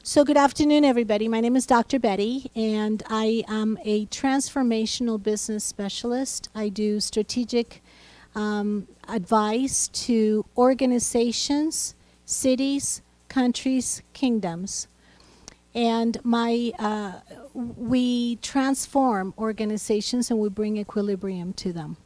So good afternoon, everybody. My name is Dr. Betty, and I am a transformational business specialist. I do strategic advice to organizations, cities, countries, kingdoms. And we transform organizations and we bring equilibrium to them.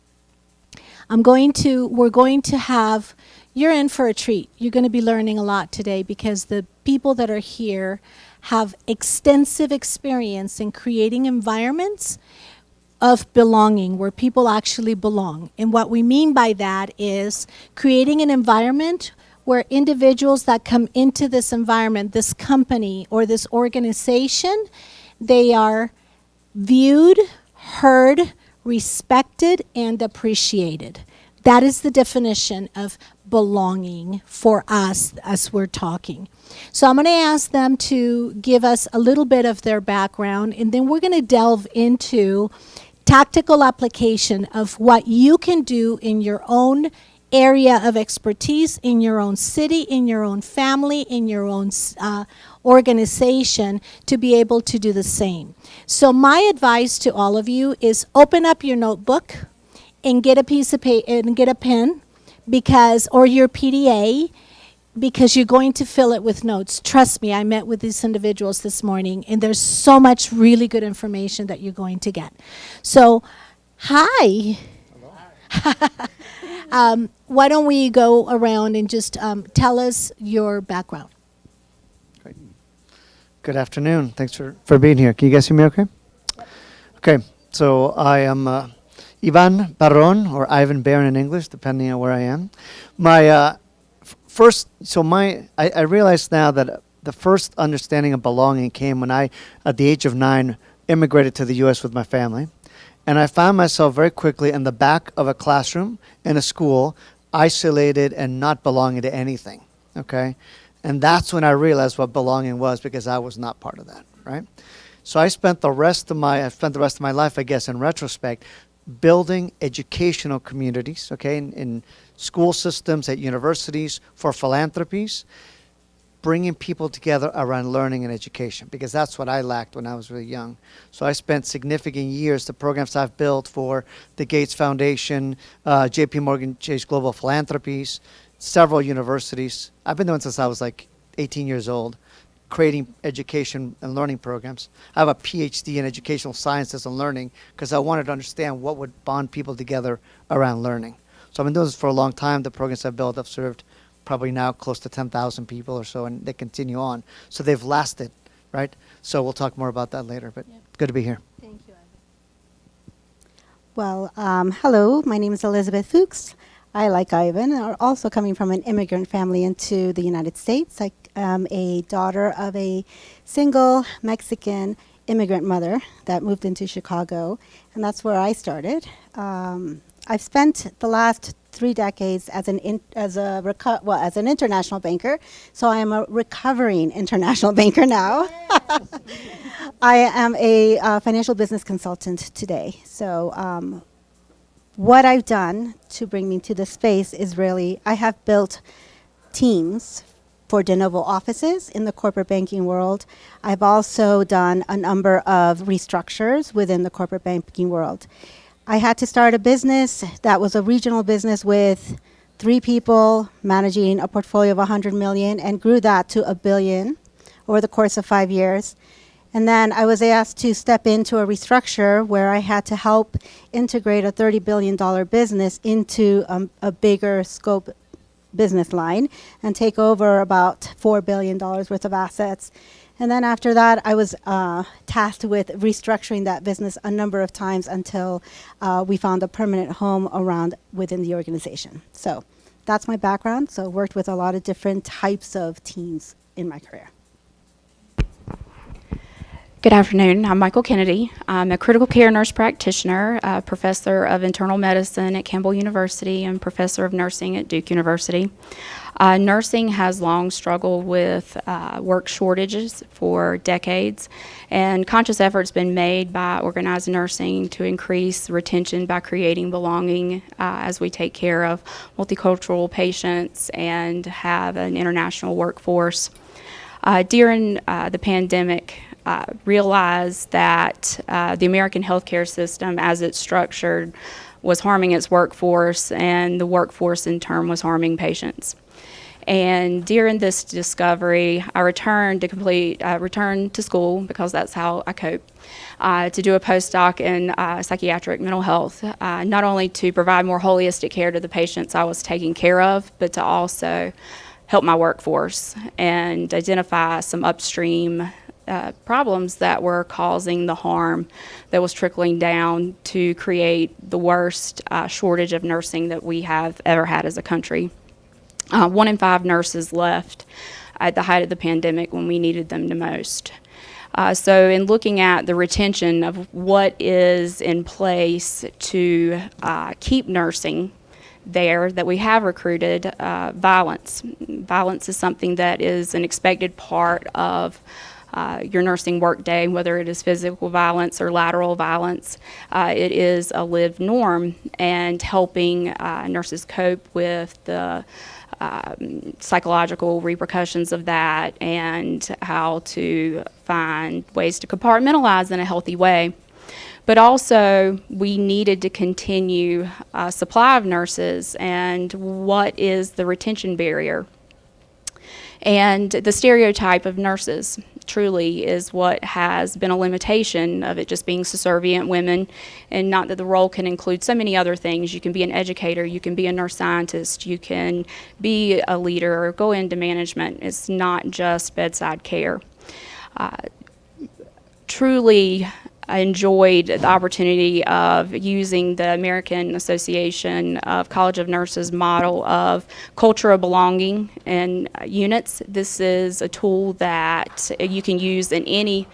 We're going to have, you're in for a treat. You're going to be learning a lot today because the people that are here have extensive experience in creating environments of belonging where people actually belong. And what we mean by that is creating an environment where individuals that come into this environment, this company or this organization, they are viewed, heard, respected, and appreciated. That is the definition of belonging for us as we're talking. So I'm going to ask them to give us a little bit of their background, and then we're going to delve into tactical application of what you can do in your own area of expertise, in your own city, in your own family, in your own organization to be able to do the same. So my advice to all of you is open up your notebook and get a piece of paper and get a pen or your PDA, because you're going to fill it with notes. Trust me, I met with these individuals this morning and there's so much really good information that you're going to get. So, hi. Why don't we go around and just tell us your background. Great. Good afternoon. Thanks for being here. Can you guys hear me okay? Yep. Okay, so I am Ivan Barron, or Ivan Barron in English, depending on where I am. My I realized now that the first understanding of belonging came when I, at the age of 9, immigrated to the U.S. with my family. And I found myself very quickly in the back of a classroom in a school, isolated and not belonging to anything, okay? And that's when I realized what belonging was, because I was not part of that, right? So I spent the rest of my life, I guess, in retrospect, building educational communities, okay, in school systems, at universities, for philanthropies, bringing people together around learning and education, because that's what I lacked when I was really young. So I spent significant years, the programs I've built for the Gates Foundation, JP Morgan Chase Global Philanthropies, several universities. I've been doing since I was like 18 years old, creating education and learning programs. I have a PhD in educational sciences and learning because I wanted to understand what would bond people together around learning. So I've been doing this for a long time. The programs I've built have served probably now close to 10,000 people or so, and they continue on. So they've lasted, right? So we'll talk more about that later, but good to be here. Thank you, Ivan. Well, hello, my name is Elizabeth Fuchs. I, like Ivan, are also coming from an immigrant family into the United States. I am a daughter of a single Mexican immigrant mother that moved into Chicago, and that's where I started. I've spent the last 3 decades as an international banker, so I am a recovering international banker now. Yes. I am a financial business consultant today. So what I've done to bring me to this space is really, I have built teams for de novo offices in the corporate banking world. I've also done a number of restructures within the corporate banking world. I had to start a business that was a regional business with 3 people managing a portfolio of 100 million, and grew that to $1 billion over the course of 5 years. And then I was asked to step into a restructure where I had to help integrate a $30 billion business into a bigger scope business line and take over about $4 billion worth of assets. And then after that, I was tasked with restructuring that business a number of times until we found a permanent home within the organization. So that's my background. So worked with a lot of different types of teams in my career. Good afternoon. I'm Michael Kennedy. I'm a critical care nurse practitioner, professor of internal medicine at Campbell University, and professor of nursing at Duke University. Nursing has long struggled with work shortages for decades, and conscious efforts been made by organized nursing to increase retention by creating belonging as we take care of multicultural patients and have an international workforce. During the pandemic, realized that the American healthcare system, as it's structured, was harming its workforce, and the workforce in turn was harming patients. And during this discovery, I returned to school, because that's how I cope, to do a postdoc in psychiatric mental health, not only to provide more holistic care to the patients I was taking care of, but to also help my workforce and identify some upstream problems that were causing the harm that was trickling down to create the worst shortage of nursing that we have ever had as a country. 1 in 5 nurses left at the height of the pandemic when we needed them the most. So in looking at the retention of what is in place to keep nursing there that we have recruited, violence. Violence is something that is an expected part of your nursing workday, whether it is physical violence or lateral violence. It is a lived norm, and helping nurses cope with the psychological repercussions of that, and how to find ways to compartmentalize in a healthy way. But also, we needed to continue supply of nurses, and what is the retention barrier? And the stereotype of nurses truly is what has been a limitation of it just being subservient women, and not that the role can include so many other things. You can be an educator, you can be a nurse scientist, you can be a leader or go into management. It's not just bedside care. Truly, I enjoyed the opportunity of using the American Association of College of Nurses model of culture of belonging in units. This is a tool that you can use in any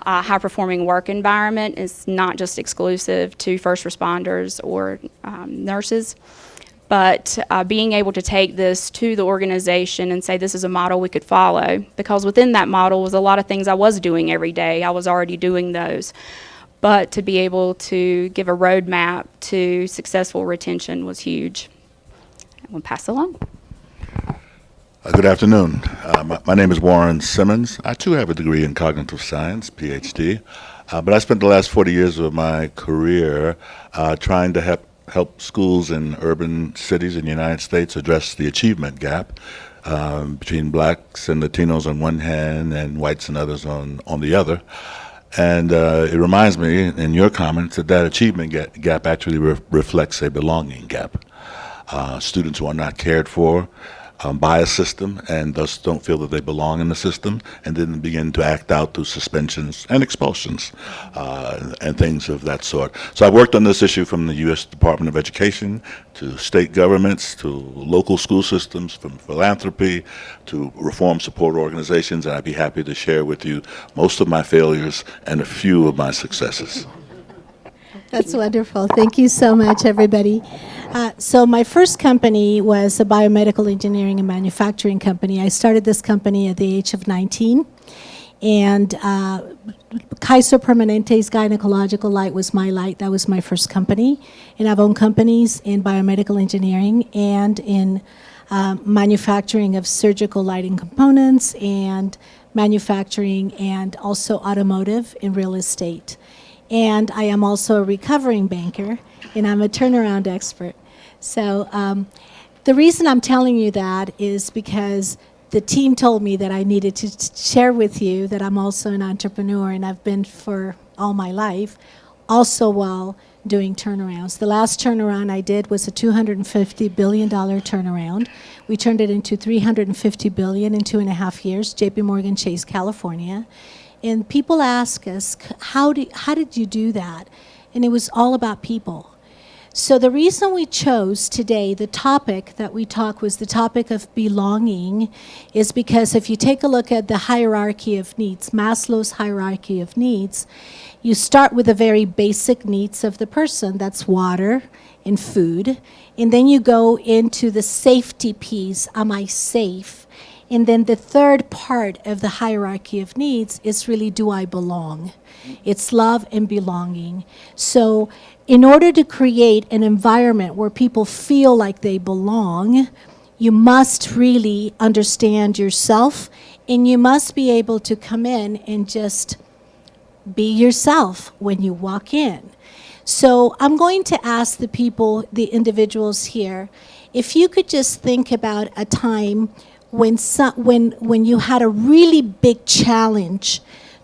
high-performing work environment. It's not just exclusive to first responders or nurses. But being able to take this to the organization and say this is a model we could follow, because within that model was a lot of things I was doing every day. I was already doing those. But to be able to give a roadmap to successful retention was huge. We'll pass along. Good afternoon. My name is Warren Simmons. I too have a degree in cognitive science, PhD, but I spent the last 40 years of my career trying to help schools in urban cities in the United States address the achievement gap between blacks and Latinos on one hand and whites and others on the other. And it reminds me, in your comments, that achievement gap actually reflects a belonging gap. Students who are not cared for by a system and thus don't feel that they belong in the system, and then begin to act out through suspensions and expulsions and things of that sort. So I've worked on this issue from the U.S. Department of Education to state governments to local school systems, from philanthropy to reform support organizations, and I'd be happy to share with you most of my failures and a few of my successes. That's wonderful. Thank you so much, everybody. So my first company was a biomedical engineering and manufacturing company. I started this company at the age of 19. And Kaiser Permanente's Gynecological Light was my light. That was my first company. And I've owned companies in biomedical engineering and in manufacturing of surgical lighting components, and manufacturing, and also automotive and real estate. And I am also a recovering banker, and I'm a turnaround expert. So the reason I'm telling you that is because the team told me that I needed to share with you that I'm also an entrepreneur, and I've been for all my life, also while doing turnarounds. The last turnaround I did was a $250 billion turnaround. We turned it into $350 billion in 2.5 years, JP Morgan Chase, California. And people ask us, how did you do that? And it was all about people. So the reason we chose today, the topic that we talked was the topic of belonging, is because if you take a look at the hierarchy of needs, Maslow's hierarchy of needs, you start with the very basic needs of the person. That's water and food. And then you go into the safety piece. Am I safe? And then the third part of the hierarchy of needs is really, do I belong? It's love and belonging. So in order to create an environment where people feel like they belong, You must really understand yourself, and you must be able to come in and just be yourself when you walk in. So I'm going to ask the people, the individuals here, if you could just think about a time when you had a really big challenge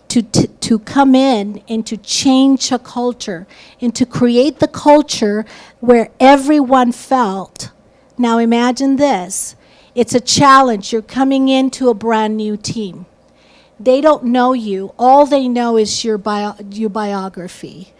to come in and to change a culture and to create the culture where everyone felt. Now imagine this. It's a challenge. You're coming into a brand new team. They don't know you. All they know is your biography.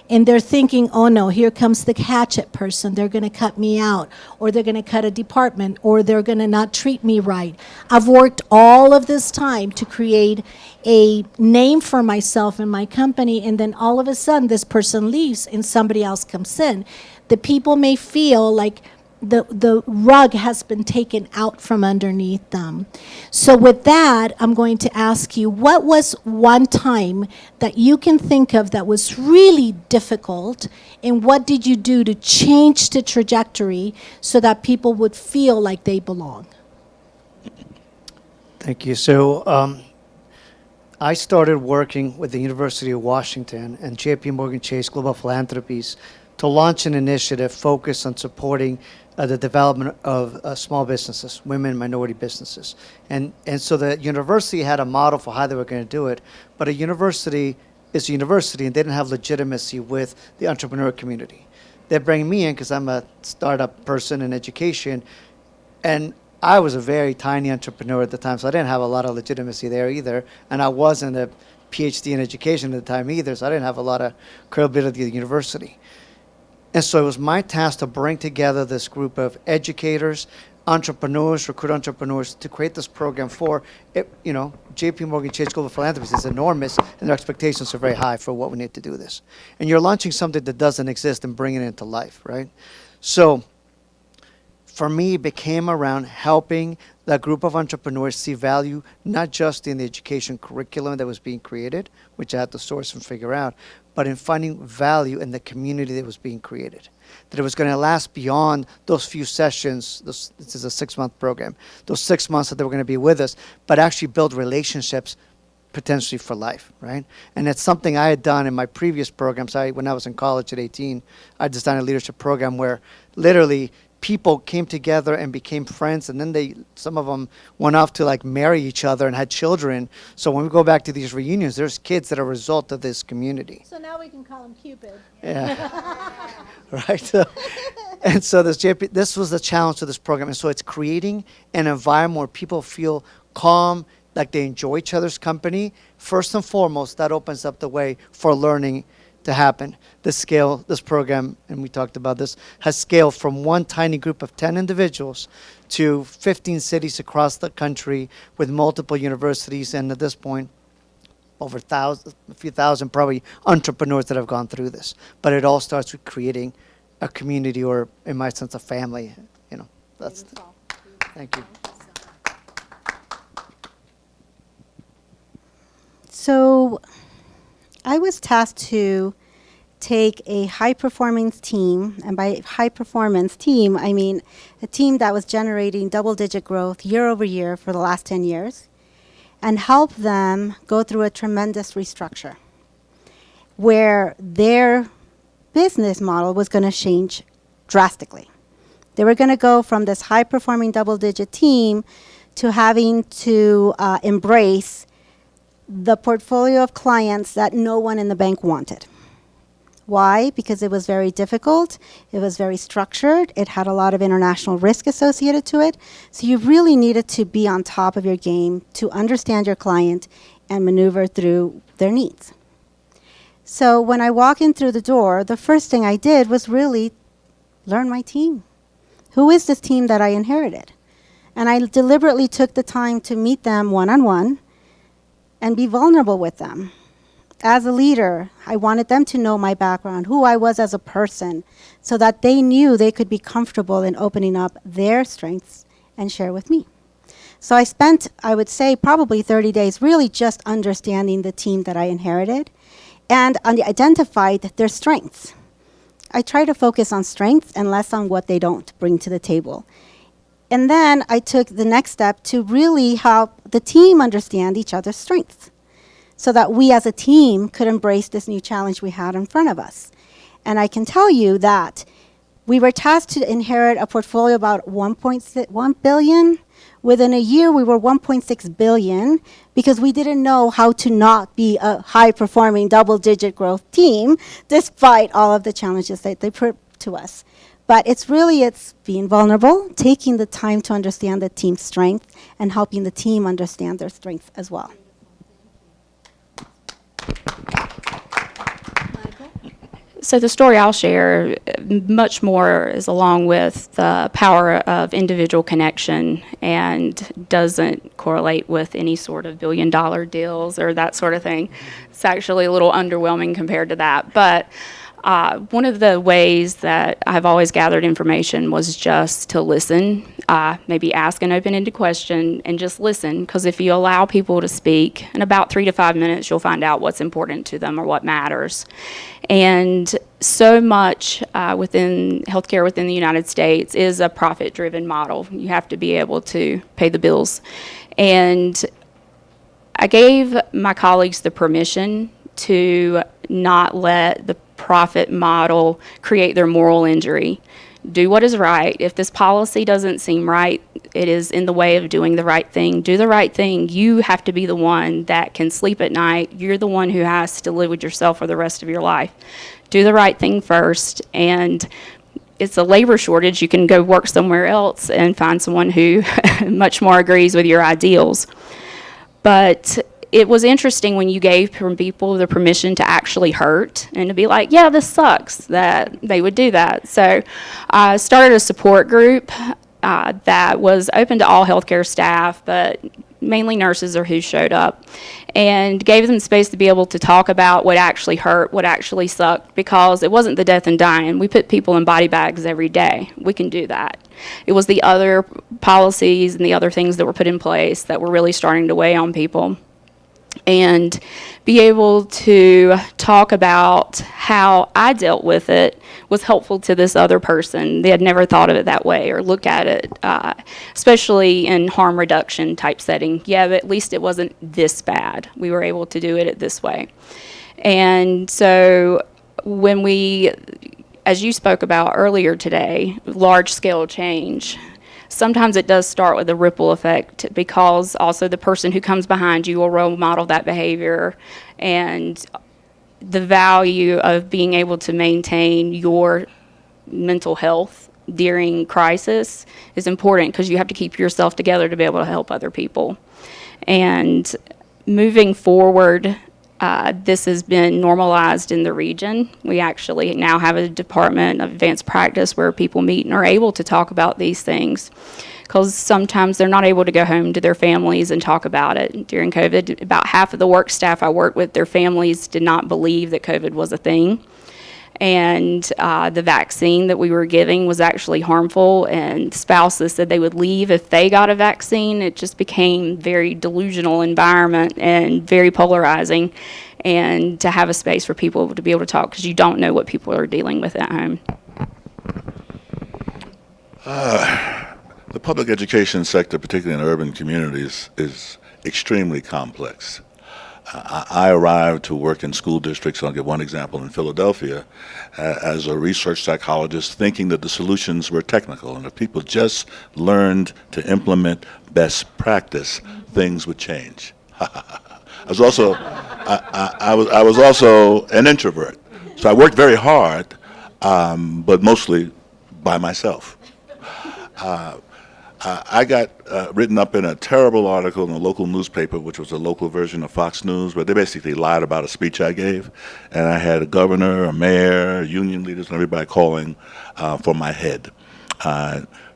And they're thinking, oh no, here comes the hatchet person. They're going to cut me out, or they're going to cut a department, or they're going to not treat me right. I've worked all of this time to create a name for myself and my company, and then all of a sudden this person leaves and somebody else comes in. The people may feel like the rug has been taken out from underneath them. So with that, I'm going to ask you, what was one time that you can think of that was really difficult, and what did you do to change the trajectory so that people would feel like they belong? Thank you. So I started working with the University of Washington and JP Morgan Chase Global Philanthropies to launch an initiative focused on supporting the development of small businesses, women, minority businesses. And so the university had a model for how they were going to do it, but a university is a university, and they didn't have legitimacy with the entrepreneur community. They bring me in because I'm a startup person in education, and I was a very tiny entrepreneur at the time, so I didn't have a lot of legitimacy there either, and I wasn't a PhD in education at the time either, so I didn't have a lot of credibility at the university. And so it was my task to bring together this group of educators, entrepreneurs, recruit entrepreneurs, to create this program for, JP Morgan Chase Global Philanthropies is enormous, and their expectations are very high for what we need to do this. And you're launching something that doesn't exist and bringing it into life, right? So for me, it became around helping that group of entrepreneurs see value, not just in the education curriculum that was being created, which I had to source and figure out, but in finding value in the community that was being created. That it was going to last beyond those few sessions. This is a 6-month program. Those 6 months that they were going to be with us, but actually build relationships potentially for life, right? And it's something I had done in my previous programs. When I was in college at 18, I designed a leadership program where literally people came together and became friends, and then some of them went off to like marry each other and had children. So when we go back to these reunions, there's kids that are a result of this community. So now we can call him Cupid. Yeah. Right. So this was the challenge to this program. And so it's creating an environment where people feel calm, like they enjoy each other's company. First and foremost, that opens up the way for learning to happen. This program, and we talked about this, has scaled from one tiny group of 10 individuals to 15 cities across the country with multiple universities, and at this point, over a few thousand probably entrepreneurs that have gone through this. But it all starts with creating a community, or in my sense, a family. Thank you. So I was tasked to take a high-performing team, and by high-performance team, I mean a team that was generating double-digit growth year over year for the last 10 years, and help them go through a tremendous restructure where their business model was going to change drastically. They were going to go from this high-performing double-digit team to having to embrace the portfolio of clients that no one in the bank wanted. Why? Because it was very difficult, it was very structured, it had a lot of international risk associated to it, so you really needed to be on top of your game to understand your client and maneuver through their needs. So when I walk in through the door, the first thing I did was really learn my team. Who is this team that I inherited? And I deliberately took the time to meet them one-on-one and be vulnerable with them. As a leader, I wanted them to know my background, who I was as a person, so that they knew they could be comfortable in opening up their strengths and share with me. So I spent, I would say, probably 30 days really just understanding the team that I inherited and identified their strengths. I try to focus on strengths and less on what they don't bring to the table. And then I took the next step to really help the team understand each other's strengths so that we as a team could embrace this new challenge we had in front of us. And I can tell you that we were tasked to inherit a portfolio about 1.1 billion. Within a year, we were 1.6 billion because we didn't know how to not be a high-performing double-digit growth team despite all of the challenges that they put to us. But it's being vulnerable, taking the time to understand the team's strength, and helping the team understand their strengths as well. So the story I'll share much more is along with the power of individual connection and doesn't correlate with any sort of billion-dollar deals or that sort of thing. It's actually a little underwhelming compared to that. But one of the ways that I've always gathered information was just to listen, maybe ask an open-ended question and just listen, because if you allow people to speak, in about 3 to 5 minutes, you'll find out what's important to them or what matters. And so much within healthcare within the United States is a profit-driven model. You have to be able to pay the bills. And I gave my colleagues the permission to not let the profit model create their moral injury. Do what is right. If this policy doesn't seem right, it is in the way of doing the right thing. Do the right thing. You have to be the one that can sleep at night. You're the one who has to live with yourself for the rest of your life. Do the right thing first. And it's a labor shortage. You can go work somewhere else and find someone who much more agrees with your ideals. But it was interesting when you gave people the permission to actually hurt and to be like, yeah, this sucks, that they would do that. So I started a support group that was open to all healthcare staff, but mainly nurses are who showed up, and gave them space to be able to talk about what actually hurt, what actually sucked, because it wasn't the death and dying. We put people in body bags every day. We can do that. It was the other policies and the other things that were put in place that were really starting to weigh on people. And be able to talk about how I dealt with it was helpful to this other person. They had never thought of it that way or looked at it, especially in harm reduction type setting. Yeah, but at least it wasn't this bad. We were able to do it this way. And so when we, as you spoke about earlier today, large-scale change, sometimes it does start with a ripple effect, because also the person who comes behind you will role model that behavior, and the value of being able to maintain your mental health during crisis is important, because you have to keep yourself together to be able to help other people. And moving forward, this has been normalized in the region. We actually now have a department of advanced practice where people meet and are able to talk about these things, because sometimes they're not able to go home to their families and talk about it. During COVID, about half of the work staff I worked with, their families did not believe that COVID was a thing. And the vaccine that we were giving was actually harmful, and spouses said they would leave if they got a vaccine. It just became very delusional environment and very polarizing, and to have a space for people to be able to talk, because you don't know what people are dealing with at home. The public education sector, particularly in urban communities, is extremely complex. I arrived to work in school districts, I'll give one example, in Philadelphia, as a research psychologist, thinking that the solutions were technical, and if people just learned to implement best practice, things would change. I was also an introvert, so I worked very hard, but mostly by myself. I got written up in a terrible article in a local newspaper, which was a local version of Fox News, but they basically lied about a speech I gave. And I had a governor, a mayor, union leaders, and everybody calling for my head.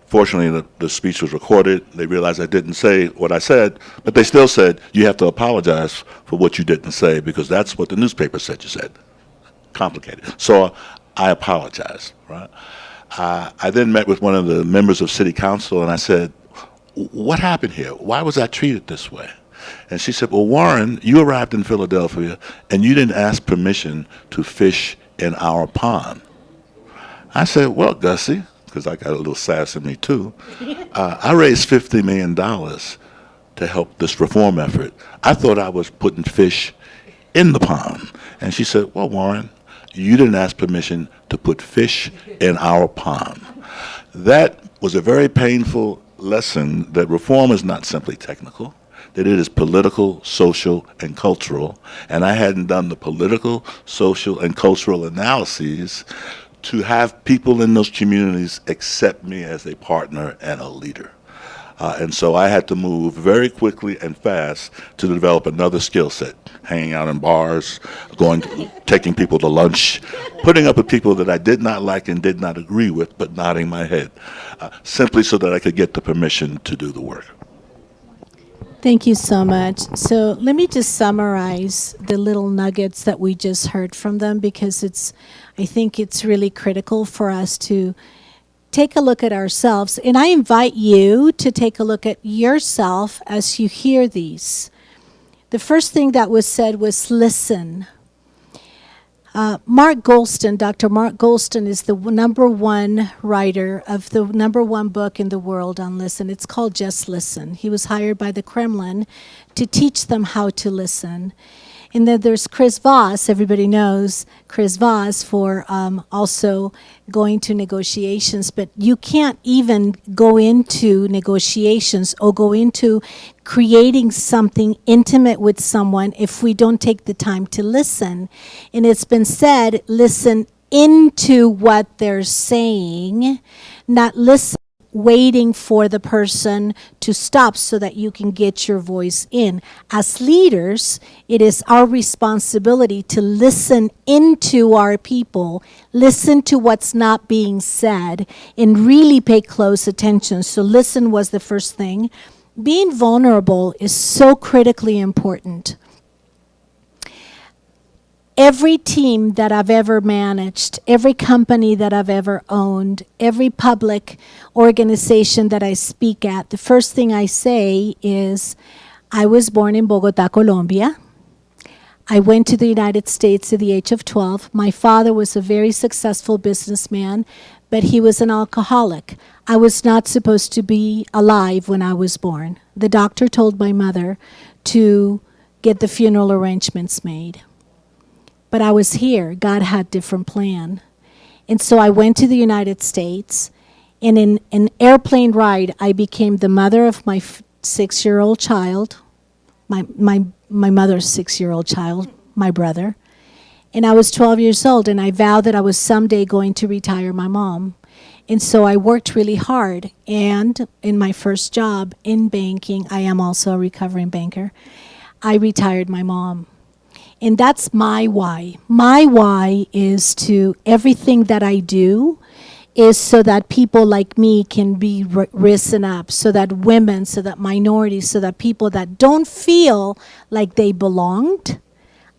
Fortunately, the speech was recorded. They realized I didn't say what I said, but they still said, you have to apologize for what you didn't say, because that's what the newspaper said you said. Complicated. So I apologized, right? I then met with one of the members of city council, and I said, what happened here? Why was I treated this way? And she said, well, Warren, you arrived in Philadelphia, and you didn't ask permission to fish in our pond. I said, well, Gussie, because I got a little sass in me too. I raised $50 million to help this reform effort. I thought I was putting fish in the pond. And she said, well, Warren, you didn't ask permission to put fish in our pond. That was a very painful lesson that reform is not simply technical, that it is political, social, and cultural. And I hadn't done the political, social, and cultural analyses to have people in those communities accept me as a partner and a leader. And so I had to move very quickly and fast to develop another skill set, hanging out in bars, taking people to lunch, putting up with people that I did not like and did not agree with, but nodding my head, simply so that I could get the permission to do the work. Thank you so much. So let me just summarize the little nuggets that we just heard from them, because I think it's really critical for us to take a look at ourselves. And I invite you to take a look at yourself as you hear these. The first thing that was said was listen. Mark Goldstein, Dr. Mark Goldstein, is the number one writer of the number one book in the world on listen. It's called Just Listen. He was hired by the Kremlin to teach them how to listen. And then there's Chris Voss. Everybody knows Chris Voss for also going to negotiations. But you can't even go into negotiations or go into creating something intimate with someone if we don't take the time to listen. And it's been said, listen into what they're saying, not listen waiting for the person to stop so that you can get your voice in. As leaders, it is our responsibility to listen into our people, listen to what's not being said, and really pay close attention. So listen was the first thing. Being vulnerable is so critically important. Every team that I've ever managed, every company that I've ever owned, every public organization that I speak at, the first thing I say is, I was born in Bogota, Colombia. I went to the United States at the age of 12. My father was a very successful businessman, but he was an alcoholic. I was not supposed to be alive when I was born. The doctor told my mother to get the funeral arrangements made. But I was here. God had a different plan. And so I went to the United States, and in an airplane ride, I became the mother of my 6-year-old child, my mother's 6-year-old child, my brother. And I was 12 years old, and I vowed that I was someday going to retire my mom. And so I worked really hard. And in my first job in banking, I am also a recovering banker, I retired my mom. And that's my why. My why is to everything that I do is so that people like me can be risen up, so that women, so that minorities, so that people that don't feel like they belonged,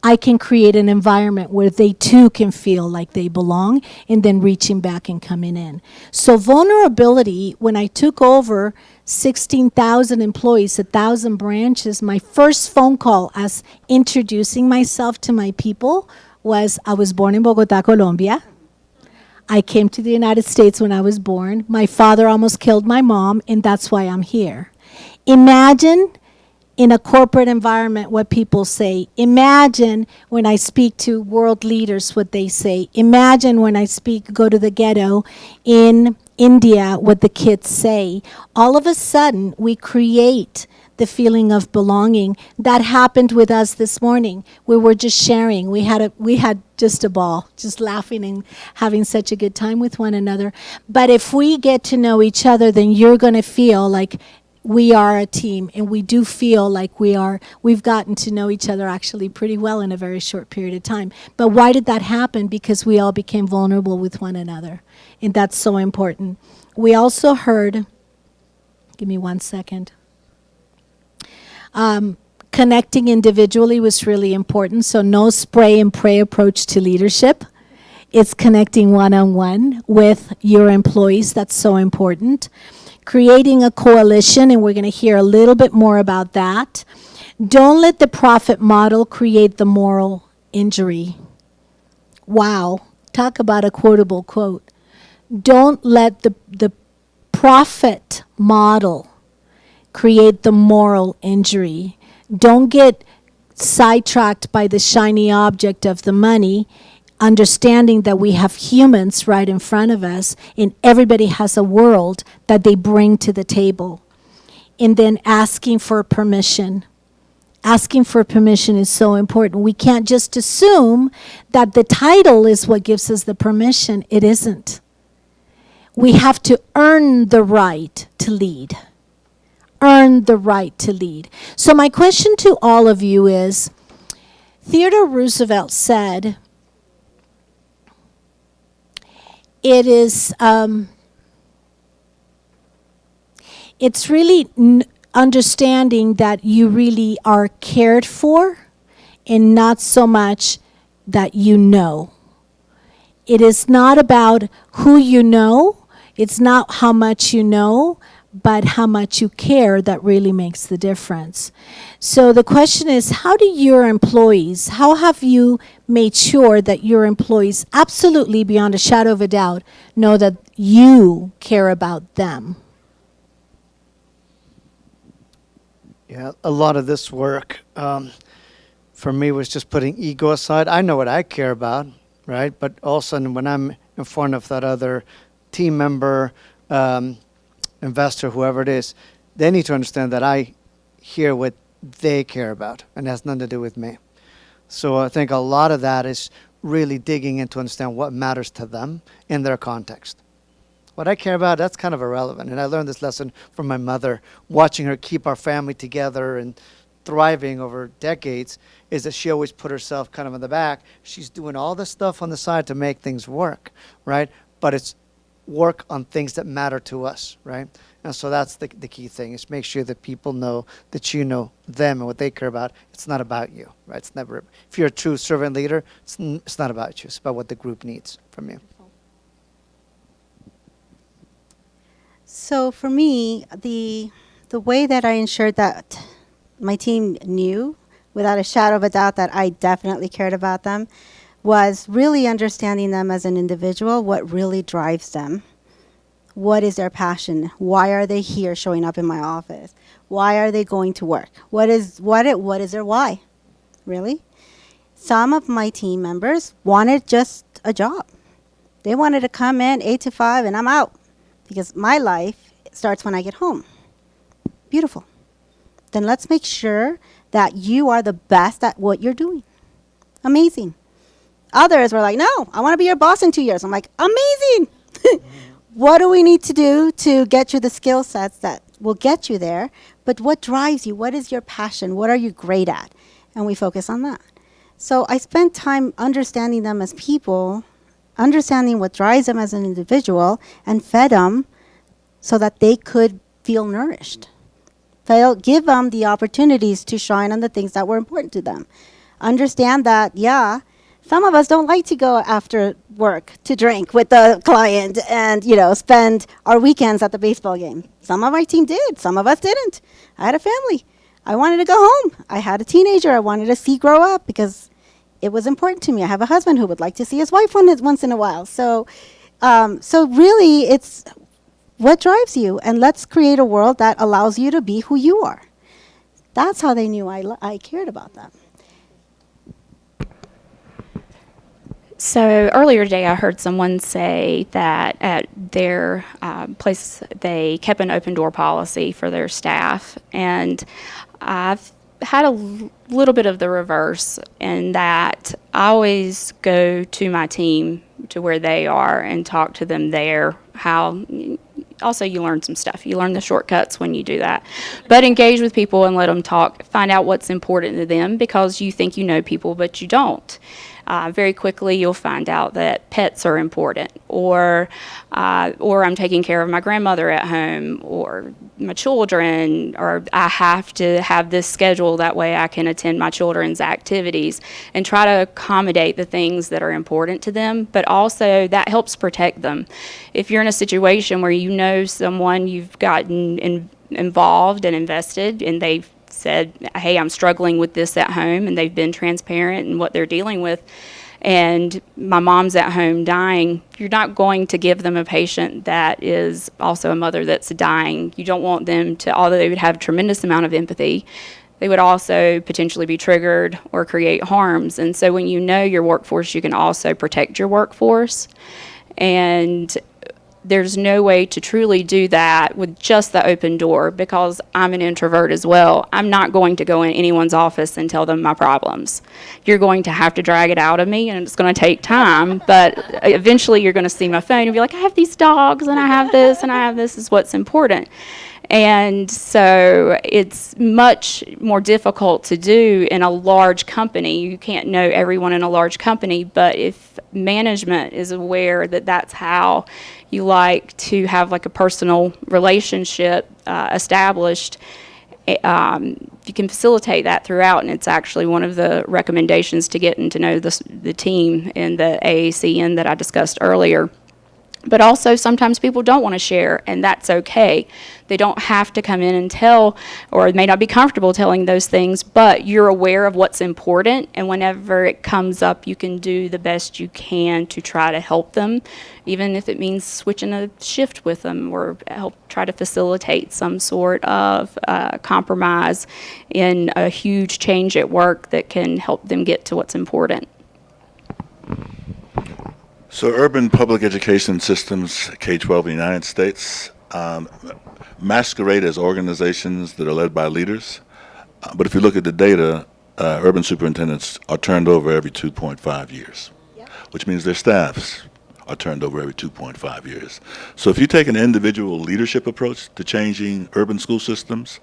I can create an environment where they too can feel like they belong, and then reaching back and coming in. So vulnerability, when I took over 16,000 employees, 1,000 branches, my first phone call as introducing myself to my people was, I was born in Bogota, Colombia. I came to the United States when I was born. My father almost killed my mom, and that's why I'm here. Imagine in a corporate environment what people say. Imagine when I speak to world leaders what they say. Imagine when I go to the ghetto in India what the kids say. All of a sudden, we create the feeling of belonging. That happened with us this morning. We were just sharing. We had just a ball, just laughing and having such a good time with one another. But if we get to know each other, then you're going to feel like we are a team, and we do feel like we've gotten to know each other actually pretty well in a very short period of time. But why did that happen? Because we all became vulnerable with one another, and that's so important. We also heard, give me 1 second, connecting individually was really important, so no spray and pray approach to leadership. It's connecting one-on-one with your employees. That's so important. Creating a coalition, and we're going to hear a little bit more about that. Don't let the profit model create the moral injury. Wow. Talk about a quotable quote. Don't let the profit model create the moral injury. Don't get sidetracked by the shiny object of the money, understanding that we have humans right in front of us and everybody has a world that they bring to the table. And then asking for permission. Asking for permission is so important. We can't just assume that the title is what gives us the permission. It isn't. We have to earn the right to lead. Earn the right to lead. So my question to all of you is, Theodore Roosevelt said, it's really understanding that you really are cared for and not so much that you know. It is not about who you know, it's not how much you know, but how much you care that really makes the difference. So the question is, how do your employees, how have you made sure that your employees absolutely beyond a shadow of a doubt know that you care about them? Yeah, a lot of this work for me was just putting ego aside. I know what I care about, right? But also when I'm in front of that other team member, investor, whoever it is, they need to understand that I hear what they care about, and it has nothing to do with me. So I think a lot of that is really digging in to understand what matters to them in their context. What I care about, that's kind of irrelevant. And I learned this lesson from my mother, watching her keep our family together and thriving over decades, is that she always put herself kind of in the back. She's doing all this stuff on the side to make things work, right? But it's work on things that matter to us, right? And so that's the key thing, is make sure that people know that you know them and what they care about. It's not about you, right? It's never, if you're a true servant leader, it's not about you. It's about what the group needs from you. So for me, the way that I ensured that my team knew without a shadow of a doubt that I definitely cared about them was really understanding them as an individual, what really drives them. What is their passion? Why are they here showing up in my office? Why are they going to work? What is their why? Really? Some of my team members wanted just a job. They wanted to come in 8 to 5 and I'm out. Because my life starts when I get home. Beautiful. Then let's make sure that you are the best at what you're doing. Amazing. Others were like, no, I want to be your boss in 2 years. I'm like, amazing. What do we need to do to get you the skill sets that will get you there? But what drives you? What is your passion? What are you great at? And we focus on that. So I spent time understanding them as people, understanding what drives them as an individual, and fed them so that they could feel nourished. Give them the opportunities to shine on the things that were important to them. Understand that, yeah, some of us don't like to go after work to drink with the client and, spend our weekends at the baseball game. Some of my team did. Some of us didn't. I had a family. I wanted to go home. I had a teenager I wanted to see grow up because it was important to me. I have a husband who would like to see his wife once in a while. So really, it's what drives you, and let's create a world that allows you to be who you are. That's how they knew I cared about them. So earlier today, I heard someone say that at their place, they kept an open door policy for their staff. And I've had a little bit of the reverse in that I always go to my team, to where they are, and talk to them there. Also, you learn some stuff. You learn the shortcuts when you do that. But engage with people and let them talk. Find out what's important to them, because you think you know people, but you don't. Very quickly, you'll find out that pets are important, or I'm taking care of my grandmother at home, or my children, or I have to have this schedule that way I can attend my children's activities, and try to accommodate the things that are important to them, but also that helps protect them. If you're in a situation where you know someone, you've gotten involved and invested, and they've said, hey, I'm struggling with this at home, and they've been transparent in what they're dealing with, and my mom's at home dying, you're not going to give them a patient that is also a mother that's dying. You don't want them to, although they would have a tremendous amount of empathy, they would also potentially be triggered or create harms. And so when you know your workforce, you can also protect your workforce. And there's no way to truly do that with just the open door, because I'm an introvert as well. I'm not going to go in anyone's office and tell them my problems. You're going to have to drag it out of me, and it's going to take time, but eventually you're going to see my phone and be like, I have these dogs, and I have this, and I have this is what's important. And so it's much more difficult to do in a large company. You can't know everyone in a large company, but if management is aware that that's how you like to have like a personal relationship established, you can facilitate that throughout. And it's actually one of the recommendations to getting to know the team in the AACN that I discussed earlier. But also sometimes people don't want to share, and that's okay. They don't have to come in and tell, or may not be comfortable telling those things, but you're aware of what's important, and whenever it comes up, you can do the best you can to try to help them, even if it means switching a shift with them or help try to facilitate some sort of compromise in a huge change at work that can help them get to what's important. So urban public education systems, K-12 in the United States, masquerade as organizations that are led by leaders. But if you look at the data, urban superintendents are turned over every 2.5 years, which means their staffs are turned over every 2.5 years. So if you take an individual leadership approach to changing urban school systems,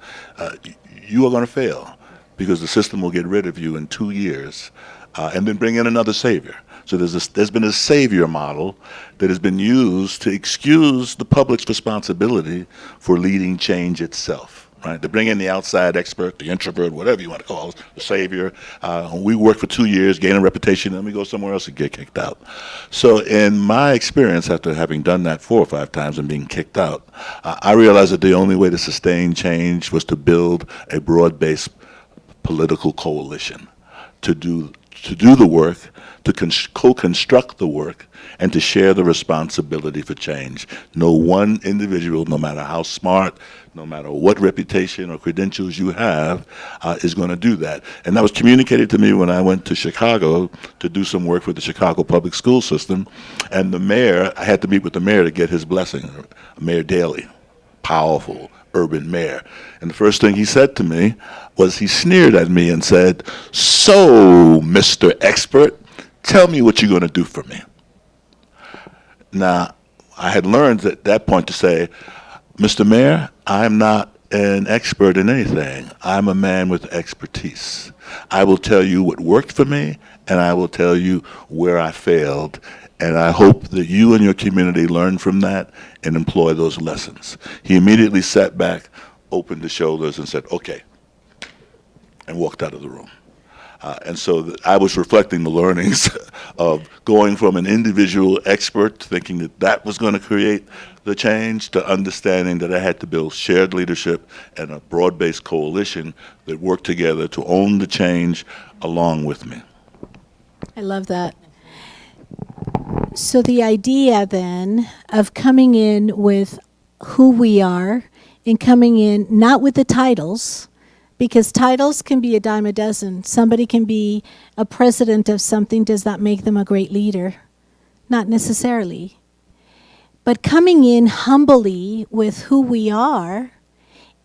you are going to fail, because the system will get rid of you in 2 years and then bring in another savior. So there's been a savior model that has been used to excuse the public's responsibility for leading change itself, right? To bring in the outside expert, the introvert, whatever you want to call it, the savior. We work for 2 years, gain a reputation, and then we go somewhere else and get kicked out. So in my experience, after having done that 4 or 5 times and being kicked out, I realized that the only way to sustain change was to build a broad-based political coalition to do the work, to co-construct the work, and to share the responsibility for change. No one individual, no matter how smart, no matter what reputation or credentials you have, is going to do that. And that was communicated to me when I went to Chicago to do some work with the Chicago public school system. And the mayor, I had to meet with the mayor to get his blessing, Mayor Daley, powerful urban mayor. And the first thing he said to me was, he sneered at me and said, "So, Mr. Expert, tell me what you're going to do for me." Now, I had learned at that point to say, "Mr. Mayor, I'm not an expert in anything. I'm a man with expertise. I will tell you what worked for me, and I will tell you where I failed. And I hope that you and your community learn from that and employ those lessons." He immediately sat back, opened his shoulders, and said, "Okay," and walked out of the room. And so I was reflecting the learnings of going from an individual expert, thinking that that was going to create the change, to understanding that I had to build shared leadership and a broad-based coalition that worked together to own the change along with me. I love that. So the idea then of coming in with who we are and coming in not with the titles, because titles can be a dime a dozen. Somebody can be a president of something. Does that make them a great leader? Not necessarily. But coming in humbly with who we are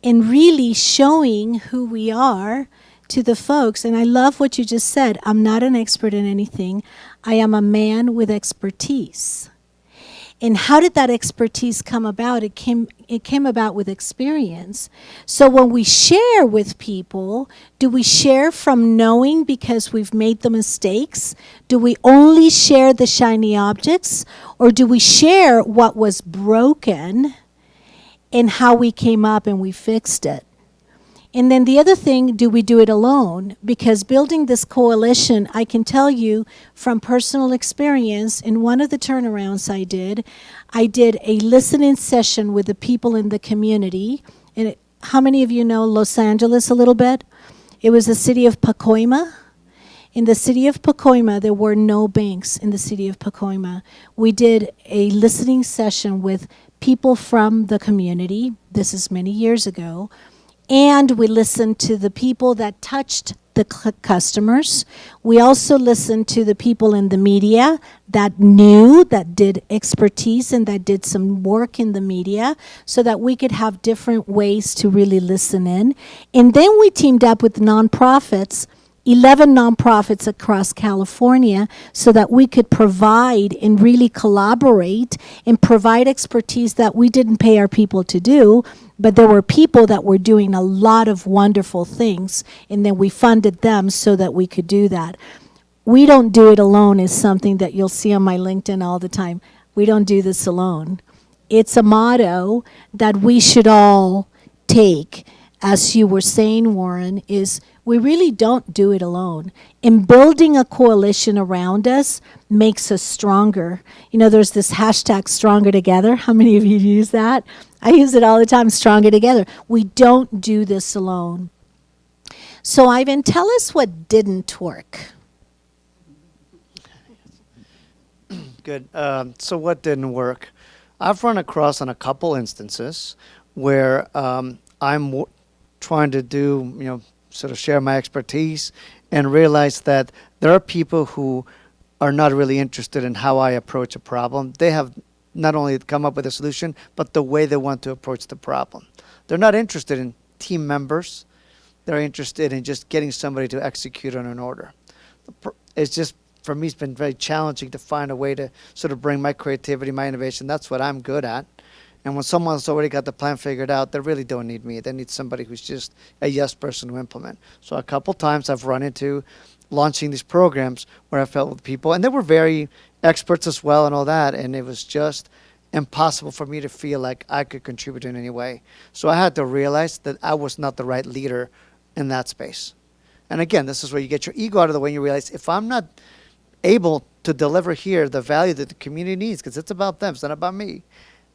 and really showing who we are to the folks. And I love what you just said. I'm not an expert in anything. I am a man with expertise. And how did that expertise come about? It came about with experience. So when we share with people, do we share from knowing because we've made the mistakes? Do we only share the shiny objects? Or do we share what was broken and how we came up and we fixed it? And then the other thing, do we do it alone? Because building this coalition, I can tell you from personal experience, in one of the turnarounds I did a listening session with the people in the community. And how many of you know Los Angeles a little bit? It was the city of Pacoima. In the city of Pacoima, there were no banks in the city of Pacoima. We did a listening session with people from the community. This is many years ago. And we listened to the people that touched the customers. We also listened to the people in the media that knew, that did expertise, and that did some work in the media so that we could have different ways to really listen in. And then we teamed up with nonprofits, 11 nonprofits across California, so that we could provide and really collaborate and provide expertise that we didn't pay our people to do, but there were people that were doing a lot of wonderful things, and then we funded them so that we could do that. We don't do it alone is something that you'll see on my LinkedIn all the time. We don't do this alone. It's a motto that we should all take. As you were saying, Warren, is we really don't do it alone. And building a coalition around us makes us stronger. You know, there's this hashtag stronger together. How many of you use that? I use it all the time, stronger together. We don't do this alone. So Ivan, tell us what didn't work. Good. So what didn't work? I've run across on a couple instances where I'm trying to do, sort of share my expertise and realize that there are people who are not really interested in how I approach a problem. They have not only come up with a solution, but the way they want to approach the problem. They're not interested in team members. They're interested in just getting somebody to execute on an order. It's just, for me, it's been very challenging to find a way to sort of bring my creativity, my innovation. That's what I'm good at. And when someone's already got the plan figured out, they really don't need me. They need somebody who's just a yes person to implement. So a couple times I've run into launching these programs where I felt with people, and they were very experts as well and all that, and it was just impossible for me to feel like I could contribute in any way. So I had to realize that I was not the right leader in that space. And again, this is where you get your ego out of the way and you realize if I'm not able to deliver here the value that the community needs, because it's about them, it's not about me,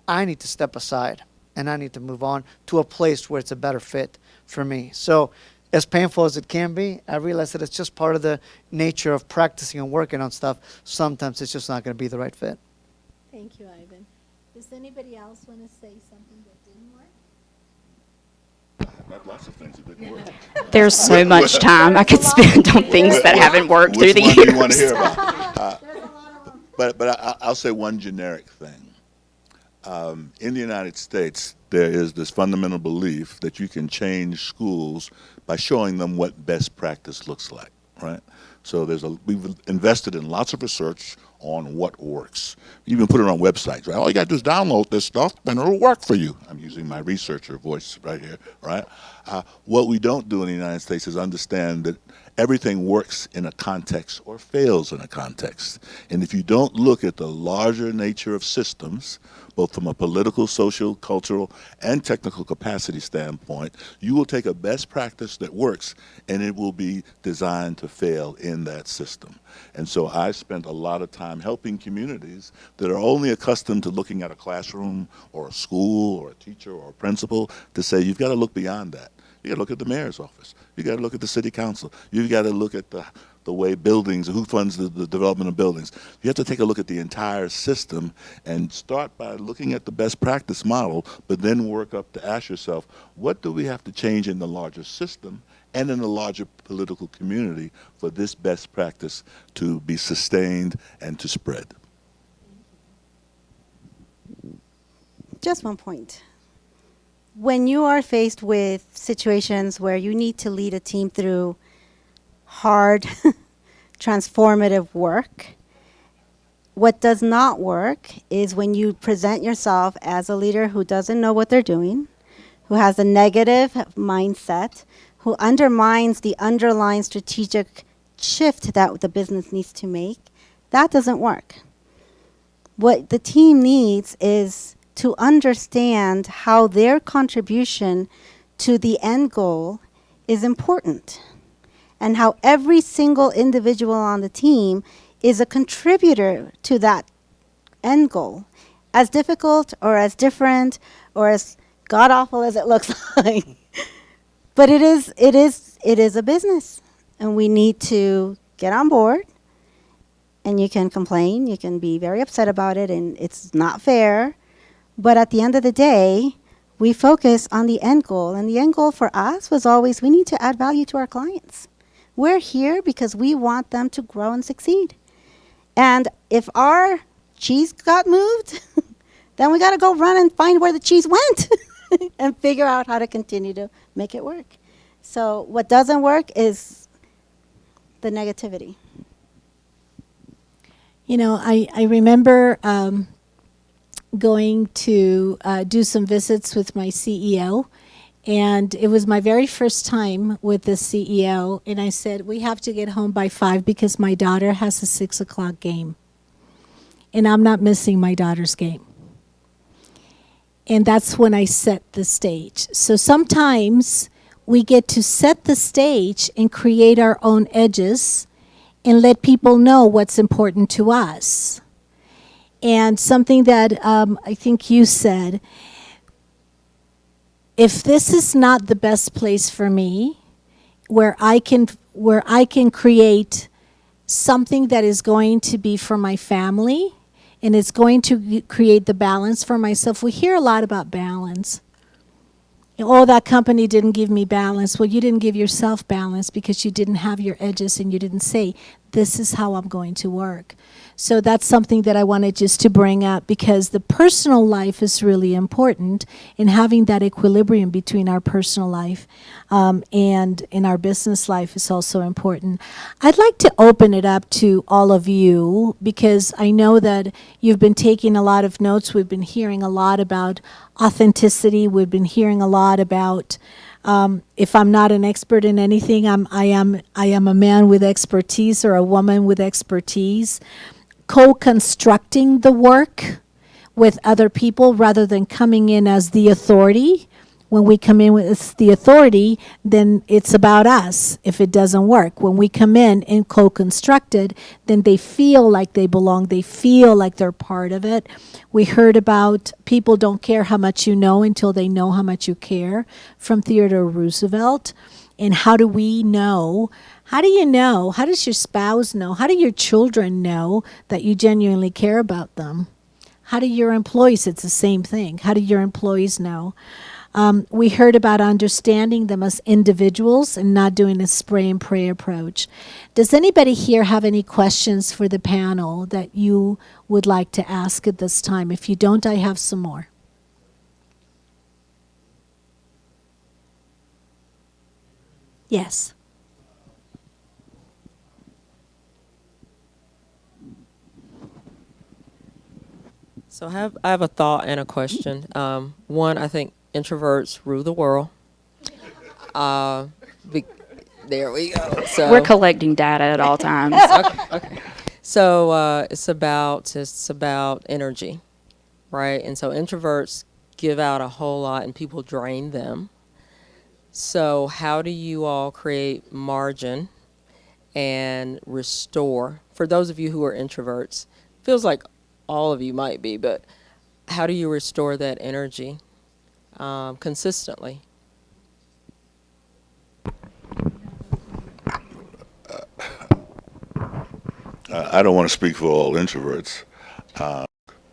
I need to step aside and I need to move on to a place where it's a better fit for me. So as painful as it can be, I realize that it's just part of the nature of practicing and working on stuff. Sometimes it's just not going to be the right fit. Thank you, Ivan. Does anybody else want to say something that didn't work? I have lots of things that didn't work. There's so much time I could spend on things that haven't worked through the Which years. one do you want to hear about? But I'll say one generic thing. In the United States, there is this fundamental belief that you can change schools by showing them what best practice looks like, right? So we've invested in lots of research on what works. You even put it on websites, right? All you got to do is download this stuff and it'll work for you. I'm using my researcher voice right here, right? What we don't do in the United States is understand that everything works in a context or fails in a context. And if you don't look at the larger nature of systems, both from a political, social, cultural, and technical capacity standpoint, you will take a best practice that works and it will be designed to fail in that system. And so I spent a lot of time helping communities that are only accustomed to looking at a classroom or a school or a teacher or a principal to say, you've got to look beyond that. You got to look at the mayor's office. You got to look at the city council. You've got to look at the way buildings, who funds the development of buildings. You have to take a look at the entire system and start by looking at the best practice model, but then work up to ask yourself, what do we have to change in the larger system and in the larger political community for this best practice to be sustained and to spread? Just one point. When you are faced with situations where you need to lead a team through hard, transformative work, what does not work is when you present yourself as a leader who doesn't know what they're doing, who has a negative mindset, who undermines the underlying strategic shift that the business needs to make. That doesn't work. What the team needs is to understand how their contribution to the end goal is important, and how every single individual on the team is a contributor to that end goal, as difficult or as different or as god-awful as it looks like. But it is a business, and we need to get on board, and you can complain, you can be very upset about it, and it's not fair. But at the end of the day, we focus on the end goal. And the end goal for us was always we need to add value to our clients. We're here because we want them to grow and succeed. And if our cheese got moved, then we got to go run and find where the cheese went and figure out how to continue to make it work. So what doesn't work is the negativity. You know, I remember going to do some visits with my CEO, and it was my very first time with the CEO, and I said, we have to get home by 5 because my daughter has a 6 o'clock game, and I'm not missing my daughter's game. And that's when I set the stage. So sometimes we get to set the stage and create our own edges and let people know what's important to us. And something that I think you said, if this is not the best place for me, where I can create something that is going to be for my family, and it's going to create the balance for myself. We hear a lot about balance. Oh, that company didn't give me balance. Well, you didn't give yourself balance because you didn't have your edges and you didn't say, this is how I'm going to work. So that's something that I wanted just to bring up, because the personal life is really important, in having that equilibrium between our personal life and in our business life is also important. I'd like to open it up to all of you, because I know that you've been taking a lot of notes. We've been hearing a lot about authenticity. We've been hearing a lot about if I'm not an expert in anything, I am a man with expertise or a woman with expertise. Co-constructing the work with other people rather than coming in as the authority. When we come in with the authority, then it's about us if it doesn't work. When we come in and co-construct it, then they feel like they belong. They feel like they're part of it. We heard about people don't care how much you know until they know how much you care, from Theodore Roosevelt. And how do we know? How do you know? How does your spouse know? How do your children know that you genuinely care about them? How do your employees? It's the same thing. How do your employees know? We heard about understanding them as individuals and not doing a spray and pray approach. Does anybody here have any questions for the panel that you would like to ask at this time? If you don't, I have some more. Yes. So I have a thought and a question. One, I think introverts rule the world. There we go. So We're collecting data at all times. okay. So it's about energy, right? And so introverts give out a whole lot, and people drain them. So how do you all create margin and restore? For those of you who are introverts, feels like all of you might be, but how do you restore that energy consistently? I don't want to speak for all introverts.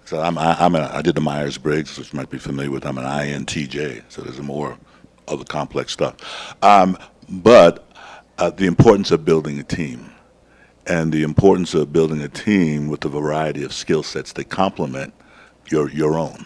So I did the Myers-Briggs, which you might be familiar with. I'm an INTJ, so there's more other complex stuff. But the importance of building a team, and the importance of building a team with a variety of skill sets that complement your own.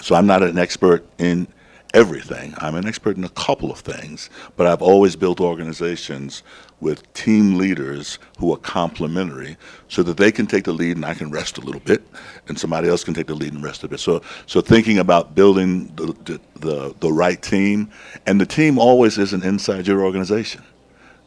So I'm not an expert in everything. I'm an expert in a couple of things, but I've always built organizations with team leaders who are complementary, so that they can take the lead and I can rest a little bit, and somebody else can take the lead and rest a bit. So thinking about building the right team, and the team always isn't inside your organization.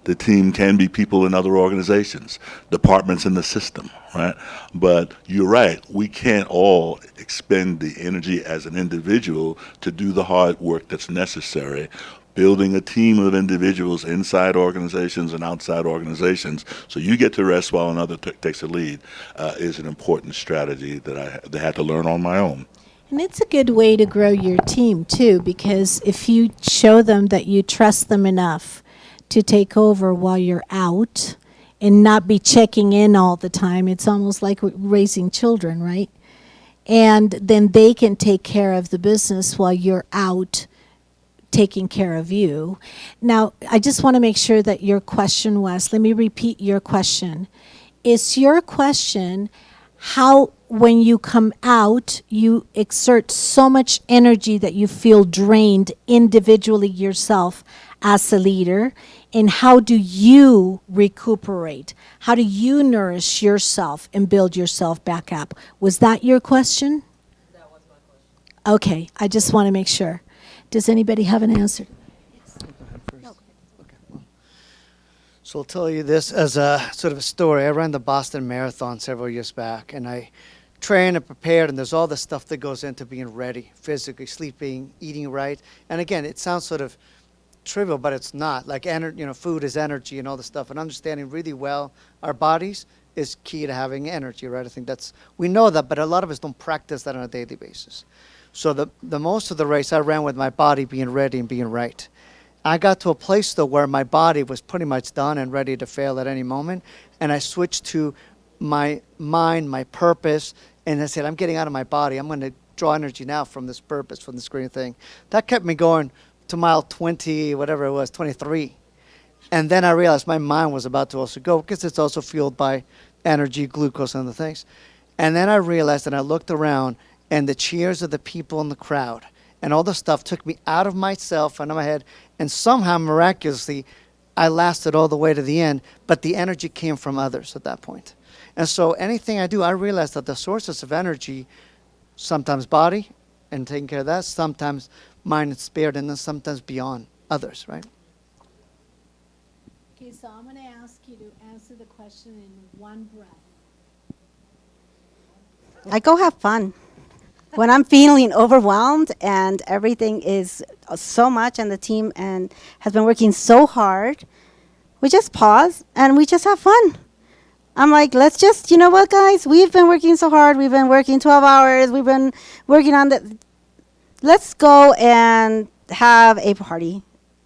The team can be people in other organizations, departments in the system, right? But you're right, we can't all expend the energy as an individual to do the hard work that's necessary. Building a team of individuals inside organizations and outside organizations, so you get to rest while another takes the lead, is an important strategy that I had to learn on my own. And it's a good way to grow your team too, because if you show them that you trust them enough to take over while you're out, and not be checking in all the time. It's almost like raising children, right? And then they can take care of the business while you're out taking care of you. Now, I just want to make sure that your question was, let me repeat your question. Is your question how, when you come out, you exert so much energy that you feel drained individually yourself as a leader? And how do you recuperate? How do you nourish yourself and build yourself back up? Was that your question? That was my question. Okay, I just want to make sure. Does anybody have an answer? So I'll tell you this as a sort of a story. I ran the Boston Marathon several years back, and I trained and prepared, and there's all the stuff that goes into being ready, physically, sleeping, eating right. And again, it sounds sort of trivial, but it's not. Like, food is energy and all the stuff, and understanding really well our bodies is key to having energy, right? I think we know that, but a lot of us don't practice that on a daily basis. So the most of the race I ran with my body being ready and being right. I got to a place, though, where my body was pretty much done and ready to fail at any moment. And I switched to my mind, my purpose, and I said, I'm getting out of my body. I'm going to draw energy now from this purpose, from this green thing. That kept me going to mile 20, whatever it was, 23. And then I realized my mind was about to also go, because it's also fueled by energy, glucose, and other things. And then I realized, and I looked around, and the cheers of the people in the crowd and all the stuff took me out of myself and out of my head, and somehow miraculously I lasted all the way to the end, but the energy came from others at that point. And so anything I do, I realize that the sources of energy, sometimes body and taking care of that, sometimes mind and spirit, and then sometimes beyond others, right? Okay, so I'm going to ask you to answer the question in one breath. I go have fun. When I'm feeling overwhelmed and everything is so much and the team and has been working so hard, we just pause and we just have fun. I'm like, let's just, you know what, guys? We've been working so hard. We've been working 12 hours. We've been working on let's go and have a party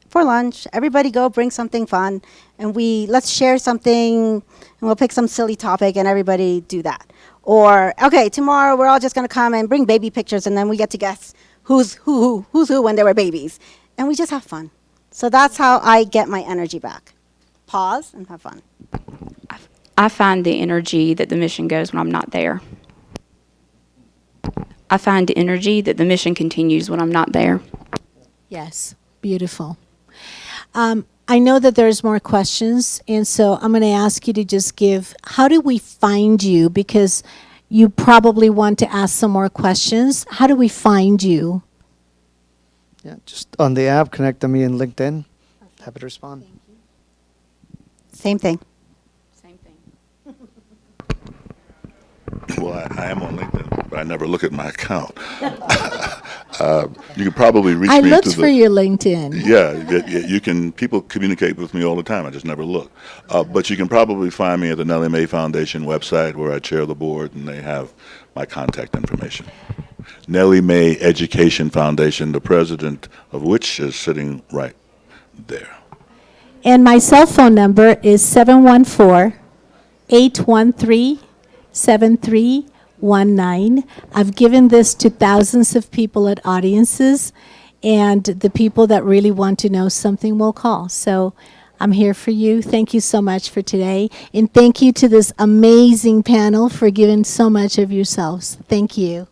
for lunch. Everybody go bring something fun and let's share something and we'll pick some silly topic and everybody do that. Or, okay, tomorrow we're all just going to come and bring baby pictures, and then we get to guess who's who when they were babies. And we just have fun. So that's how I get my energy back. Pause and have fun. I find the energy that the mission goes when I'm not there. I find the energy that the mission continues when I'm not there. Yes, beautiful. I know that there's more questions, and so I'm going to ask you to just give, how do we find you? Because you probably want to ask some more questions. How do we find you? Yeah, just on the app, connect to me in LinkedIn. Happy to respond. Same thing. Same thing. Well, I am on LinkedIn, but I never look at my account. You can probably reach I me looked for your LinkedIn. Yeah, you can. People communicate with me all the time. I just never look. But you can probably find me at the Nellie Mae Foundation website, where I chair the board, and they have my contact information. Nellie Mae Education Foundation, the president of which is sitting right there. And my cell phone number is 714-813-7319. I've given this to thousands of people at audiences, and the people that really want to know something will call. So I'm here for you. Thank you so much for today. And thank you to this amazing panel for giving so much of yourselves. Thank you.